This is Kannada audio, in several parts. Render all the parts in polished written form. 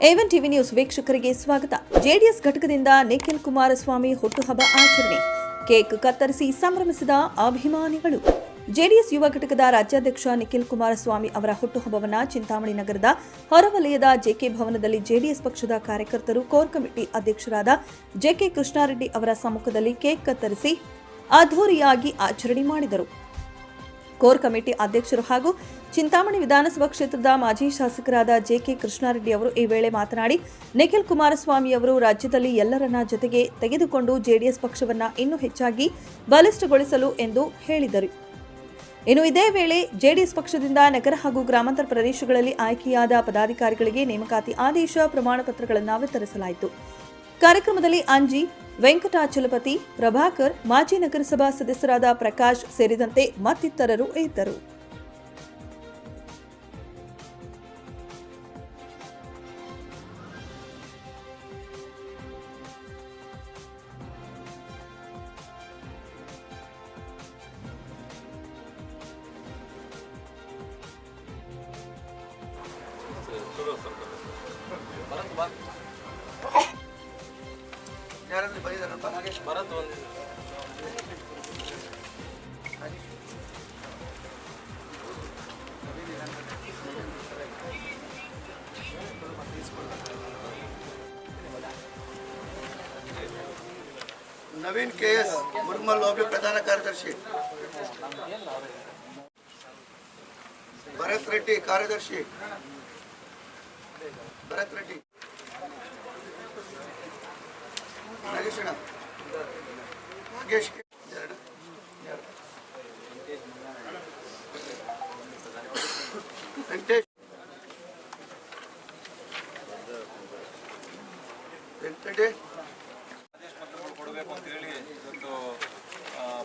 A1 ಟಿವಿ ನ್ಯೂಸ್ ವೀಕ್ಷಕರಿಗೆ ಸ್ವಾಗತ. ಜೆಡಿಎಸ್ ಘಟಕದಿಂದ ನಿಖಿಲ್ ಕುಮಾರಸ್ವಾಮಿ ಹುಟ್ಟುಹಬ್ಬ ಆಚರಣೆ. ಕೇಕ್ ಕತ್ತರಿಸಿ ಸಂಭ್ರಮಿಸಿದ ಅಭಿಮಾನಿಗಳು. ಜೆಡಿಎಸ್ ಯುವ ಘಟಕದ ರಾಜ್ಯಾಧ್ಯಕ್ಷ ನಿಖಿಲ್ ಕುಮಾರಸ್ವಾಮಿ ಅವರ ಹುಟ್ಟುಹಬ್ಬವನ್ನು ಚಿಂತಾಮಣಿ ನಗರದ ಹೊರವಲಯದ ಜೆಕೆ ಭವನದಲ್ಲಿ ಜೆಡಿಎಸ್ ಪಕ್ಷದ ಕಾರ್ಯಕರ್ತರು ಕೋರ್ ಕಮಿಟಿ ಅಧ್ಯಕ್ಷರಾದ ಜೆಕೆ ಕೃಷ್ಣಾರೆಡ್ಡಿ ಅವರ ಸಮ್ಮುಖದಲ್ಲಿ ಕೇಕ್ ಕತ್ತರಿಸಿ ಅದ್ಧೂರಿಯಾಗಿ ಆಚರಣೆ ಮಾಡಿದರು. ಕೋರ್ ಕಮಿಟಿ ಅಧ್ಯಕ್ಷರು ಹಾಗೂ ಚಿಂತಾಮಣಿ ವಿಧಾನಸಭಾ ಕ್ಷೇತ್ರದ ಮಾಜಿ ಶಾಸಕರಾದ ಜೆಕೆ ಕೃಷ್ಣಾರೆಡ್ಡಿ ಅವರು ಈ ವೇಳೆ ಮಾತನಾಡಿ, ನಿಖಿಲ್ ಕುಮಾರಸ್ವಾಮಿ ಅವರು ರಾಜ್ಯದಲ್ಲಿ ಎಲ್ಲರನ್ನ ಜೊತೆಗೆ ತೆಗೆದುಕೊಂಡು ಜೆಡಿಎಸ್ ಪಕ್ಷವನ್ನು ಇನ್ನೂ ಹೆಚ್ಚಾಗಿ ಬಲಿಷ್ಠಗೊಳಿಸಲು ಎಂದು ಹೇಳಿದರು. ಇನ್ನು ಇದೇ ವೇಳೆ ಜೆಡಿಎಸ್ ಪಕ್ಷದಿಂದ ನಗರ ಹಾಗೂ ಗ್ರಾಮಾಂತರ ಪ್ರದೇಶಗಳಲ್ಲಿ ಆಯ್ಕೆಯಾದ ಪದಾಧಿಕಾರಿಗಳಿಗೆ ನೇಮಕಾತಿ ಆದೇಶ ಪ್ರಮಾಣ ಪತ್ರಗಳನ್ನು ವಿತರಿಸಲಾಯಿತು. ಕಾರ್ಯಕ್ರಮದಲ್ಲಿ ಅಂಜಿ, ವೆಂಕಟಾಚಲಪತಿ, ಪ್ರಭಾಕರ್, ಮಾಜಿ ನಗರಸಭಾ ಸದಸ್ಯರಾದ ಪ್ರಕಾಶ್ ಸೇರಿದಂತೆ ಮತ್ತಿತರರು ಇದ್ದರು. ಯಾರಾದ್ರೂ ಬೈದಾರಪ್ಪ ಭರತ್ ಒಂದು ನವೀನ್ ಕೆಎಸ್ ಮುರ್ಮಲ್ ಒಬ್ಬ ಪ್ರಧಾನ ಕಾರ್ಯದರ್ಶಿ, ಭರತ್ ರೆಡ್ಡಿ ಕಾರ್ಯದರ್ಶಿ, ಭರತ್ ರೆಡ್ಡಿ, ನಾಗೇಶಣ್ಣ, ನಾಗೇಶ್, ವೆಂಕಟೇಶ್, ವೆಂಕಟೇಶ್ ಆದೇಶ ಪತ್ರಗಳು ಕೊಡಬೇಕು ಅಂತೇಳಿ ಇವತ್ತು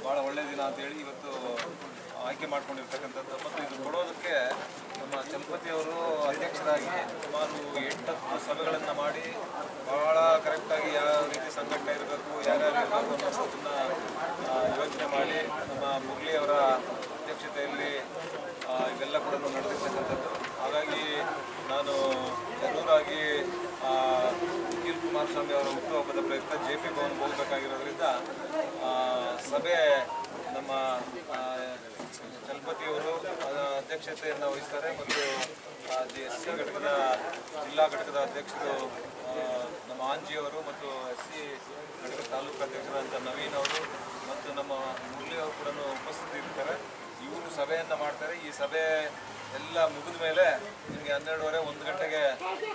ಭಾಳ ಒಳ್ಳೆಯ ದಿನ ಅಂತೇಳಿ ಇವತ್ತು ಆಯ್ಕೆ ಮಾಡ್ಕೊಂಡಿರ್ತಕ್ಕಂಥದ್ದು. ಮತ್ತು ಇದು ಕೊಡೋದಕ್ಕೆ ನಮ್ಮ ಚಲಪತಿಯವರು ಅಧ್ಯಕ್ಷರಾಗಿ ಸುಮಾರು 8-10 ಸಭೆಗಳನ್ನು ಮಾಡಿ ಭಾಳ ಕರೆಕ್ಟಾಗಿ ಯಾವ ರೀತಿ ಸಂಘಟನೆ ಇರಬೇಕು, ಯಾರ್ಯಾರು ಇರಬೇಕು ಅನ್ನೋದನ್ನು ಯೋಚನೆ ಮಾಡಿ ನಮ್ಮ ಮುರಳಿಯವರ ಅಧ್ಯಕ್ಷತೆಯಲ್ಲಿ ಇವೆಲ್ಲ ಕೂಡ ನಡೆದಿರ್ತಕ್ಕಂಥದ್ದು. ಹಾಗಾಗಿ ನಾನು ಜನೂರಾಗಿ ನಿಖಿಲ್ ಕುಮಾರಸ್ವಾಮಿ ಅವರ ಹುಟ್ಟುಹಬ್ಬದ ಪ್ರಯುಕ್ತ JP ಭವನ್ಗೆ ಹೋಗಬೇಕಾಗಿರೋದ್ರಿಂದ ಸಭೆ ನಮ್ಮ ಚಲಪತಿಯವರು ಅಧ್ಯಕ್ಷತೆಯನ್ನು ವಹಿಸ್ತಾರೆ ಮತ್ತು SC ಘಟಕದ ಜಿಲ್ಲಾ ಘಟಕದ ಅಧ್ಯಕ್ಷರು ನಮ್ಮ ಆಂಜಿಯವರು ಮತ್ತು SC ಘಟಕದ ತಾಲೂಕು ಅಧ್ಯಕ್ಷರಾದಂಥ ನವೀನ್ ಅವರು ಮತ್ತು ನಮ್ಮ ಮುರಳಿಯವರು ಕೂಡ ಉಪಸ್ಥಿತಿ ಇರ್ತಾರೆ. ಇವರು ಸಭೆಯನ್ನು ಮಾಡ್ತಾರೆ. ಈ ಸಭೆ ಎಲ್ಲ ಮುಗಿದ ಮೇಲೆ ನಿಮಗೆ 12:30-1 ಗಂಟೆಗೆ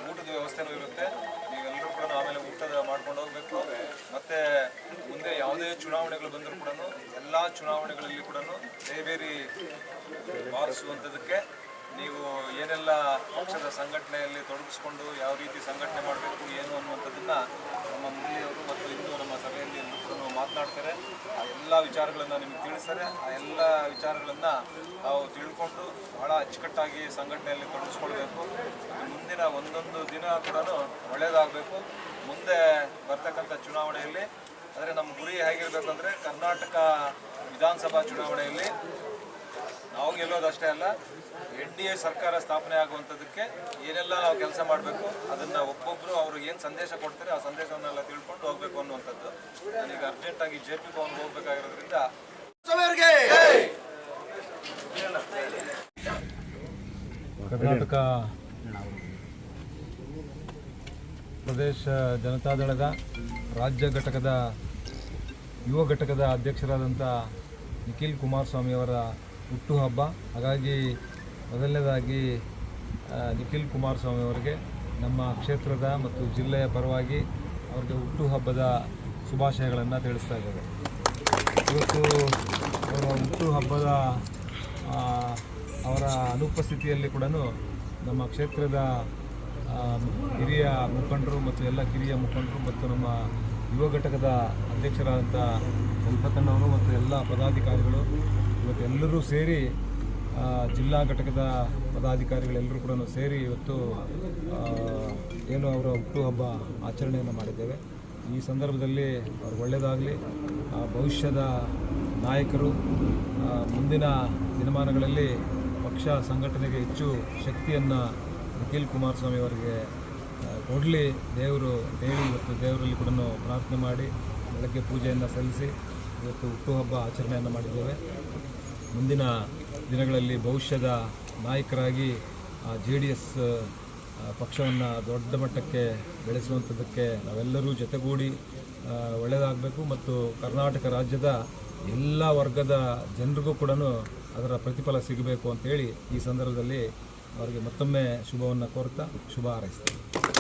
ಊಟದ ವ್ಯವಸ್ಥೆನೂ ಇರುತ್ತೆ. ನೀವೆಲ್ಲರೂ ಕೂಡ ಆಮೇಲೆ ಊಟದ ಮಾಡ್ಕೊಂಡು ಹೋಗಬೇಕು. ಮತ್ತು ಮುಂದೆ ಯಾವುದೇ ಚುನಾವಣೆಗಳು ಬಂದರೂ ಕೂಡ ಎಲ್ಲ ಚುನಾವಣೆಗಳಲ್ಲಿ ಕೂಡ ಬೇರೆ ಬಾರಿಸುವಂಥದ್ದಕ್ಕೆ ನೀವು ಏನೆಲ್ಲ ಪಕ್ಷದ ಸಂಘಟನೆಯಲ್ಲಿ ತೊಡಗಿಸ್ಕೊಂಡು ಯಾವ ರೀತಿ ಸಂಘಟನೆ ಮಾಡಬೇಕು ಏನು ಅನ್ನುವಂಥದ್ದನ್ನು ನಮ್ಮ ಮುರಳಿಯವರು ಮತ್ತು ಇಂದು ನಮ್ಮ ಸಭೆಯಲ್ಲಿ ಎಲ್ಲರೂ ಕೂಡ ಮಾತನಾಡ್ತಾರೆ. ಆ ಎಲ್ಲ ವಿಚಾರಗಳನ್ನು ನಿಮಗೆ ತಿಳಿಸ್ತಾರೆ. ಆ ಎಲ್ಲ ವಿಚಾರಗಳನ್ನು ನಾವು ತಿಳ್ಕೊಂಡು ಭಾಳ ಅಚ್ಚುಕಟ್ಟಾಗಿ ಸಂಘಟನೆಯಲ್ಲಿ ತೊಡಗಿಸ್ಕೊಳ್ಬೇಕು. ಮುಂದಿನ ಒಂದೊಂದು ದಿನ ಕೂಡ ಒಳ್ಳೆಯದಾಗಬೇಕು. ಮುಂದೆ ಬರ್ತಕ್ಕಂಥ ಚುನಾವಣೆಯಲ್ಲಿ ಅಂದರೆ ನಮ್ಮ ಗುರಿ ಹೇಗಿರಬೇಕು ಅಂದರೆ ಕರ್ನಾಟಕ ವಿಧಾನಸಭಾ ಚುನಾವಣೆಯಲ್ಲಿ ನಾವು ಗೆಲ್ಲೋದಷ್ಟೇ ಅಲ್ಲ, NDA ಸರ್ಕಾರ ಸ್ಥಾಪನೆ ಆಗುವಂಥದ್ದಕ್ಕೆ ಏನೆಲ್ಲ ನಾವು ಕೆಲಸ ಮಾಡಬೇಕು ಅದನ್ನು ಒಬ್ಬೊಬ್ಬರು ಅವರು ಏನು ಸಂದೇಶ ಕೊಡ್ತಾರೆ ಆ ಸಂದೇಶವನ್ನೆಲ್ಲ ತಿಳ್ಕೊಂಡು ಹೋಗಬೇಕು ಅನ್ನುವಂಥದ್ದು. ನಾನೀಗ ಅರ್ಜೆಂಟಾಗಿ JP ಭವನ್ಗೆ ಹೋಗಬೇಕಾಗಿರೋದ್ರಿಂದ ಕರ್ನಾಟಕ ಪ್ರದೇಶ ಜನತಾದಳದ ರಾಜ್ಯ ಘಟಕದ ಯುವ ಘಟಕದ ಅಧ್ಯಕ್ಷರಾದಂಥ ನಿಖಿಲ್ ಕುಮಾರಸ್ವಾಮಿಯವರ ಹುಟ್ಟುಹಬ್ಬ. ಹಾಗಾಗಿ ಮೊದಲನೇದಾಗಿ ನಿಖಿಲ್ ಕುಮಾರಸ್ವಾಮಿ ಅವರಿಗೆ ನಮ್ಮ ಕ್ಷೇತ್ರದ ಮತ್ತು ಜಿಲ್ಲೆಯ ಪರವಾಗಿ ಅವರಿಗೆ ಹುಟ್ಟುಹಬ್ಬದ ಶುಭಾಶಯಗಳನ್ನು ತಿಳಿಸ್ತಾ ಇದ್ದೇವೆ. ಇವತ್ತು ಅವರ ಹುಟ್ಟುಹಬ್ಬದ ಅವರ ಅನುಪಸ್ಥಿತಿಯಲ್ಲಿ ಕೂಡ ನಮ್ಮ ಕ್ಷೇತ್ರದ ಹಿರಿಯ ಮುಖಂಡರು ಮತ್ತು ಎಲ್ಲ ಕಿರಿಯ ಮುಖಂಡರು ಮತ್ತು ನಮ್ಮ ಯುವ ಘಟಕದ ಅಧ್ಯಕ್ಷರಾದಂಥ ಚಲಪತಣ್ಣವರು ಮತ್ತು ಎಲ್ಲ ಪದಾಧಿಕಾರಿಗಳು ಇವತ್ತು ಎಲ್ಲರೂ ಸೇರಿ ಜಿಲ್ಲಾ ಘಟಕದ ಪದಾಧಿಕಾರಿಗಳೆಲ್ಲರೂ ಕೂಡ ಸೇರಿ ಇವತ್ತು ಏನು ಅವರ ಹುಟ್ಟುಹಬ್ಬ ಆಚರಣೆಯನ್ನು ಮಾಡಿದ್ದೇವೆ. ಈ ಸಂದರ್ಭದಲ್ಲಿ ಅವ್ರಿಗೆ ಒಳ್ಳೆಯದಾಗಲಿ, ಭವಿಷ್ಯದ ನಾಯಕರು ಮುಂದಿನ ದಿನಮಾನಗಳಲ್ಲಿ ಪಕ್ಷ ಸಂಘಟನೆಗೆ ಹೆಚ್ಚು ಶಕ್ತಿಯನ್ನು ನಿಖಿಲ್ ಕುಮಾರಸ್ವಾಮಿ ಅವರಿಗೆ ಕೊಡಲಿ ದೇವರು ಅಂತೇಳಿ ಇವತ್ತು ದೇವರಲ್ಲಿ ಕೂಡ ಪ್ರಾರ್ಥನೆ ಮಾಡಿ ಬೆಳಗ್ಗೆ ಪೂಜೆಯನ್ನು ಸಲ್ಲಿಸಿ ಇವತ್ತು ಹುಟ್ಟುಹಬ್ಬ ಆಚರಣೆಯನ್ನು ಮಾಡಿದ್ದೇವೆ. ಮುಂದಿನ ದಿನಗಳಲ್ಲಿ ಭವಿಷ್ಯದ ನಾಯಕರಾಗಿ JDS ಪಕ್ಷವನ್ನು ದೊಡ್ಡ ಮಟ್ಟಕ್ಕೆ ಬೆಳೆಸುವಂಥದ್ದಕ್ಕೆ ನಾವೆಲ್ಲರೂ ಜೊತೆಗೂಡಿ ಒಳ್ಳೆಯದಾಗಬೇಕು ಮತ್ತು ಕರ್ನಾಟಕ ರಾಜ್ಯದ ಎಲ್ಲ ವರ್ಗದ ಜನರಿಗೂ ಕೂಡ ಅದರ ಪ್ರತಿಫಲ ಸಿಗಬೇಕು ಅಂತೇಳಿ ಈ ಸಂದರ್ಭದಲ್ಲಿ ಅವರಿಗೆ ಮತ್ತೊಮ್ಮೆ ಶುಭವನ್ನು ಕೋರ್ತಾ ಶುಭ ಹಾರೈಸ್ತೀನಿ.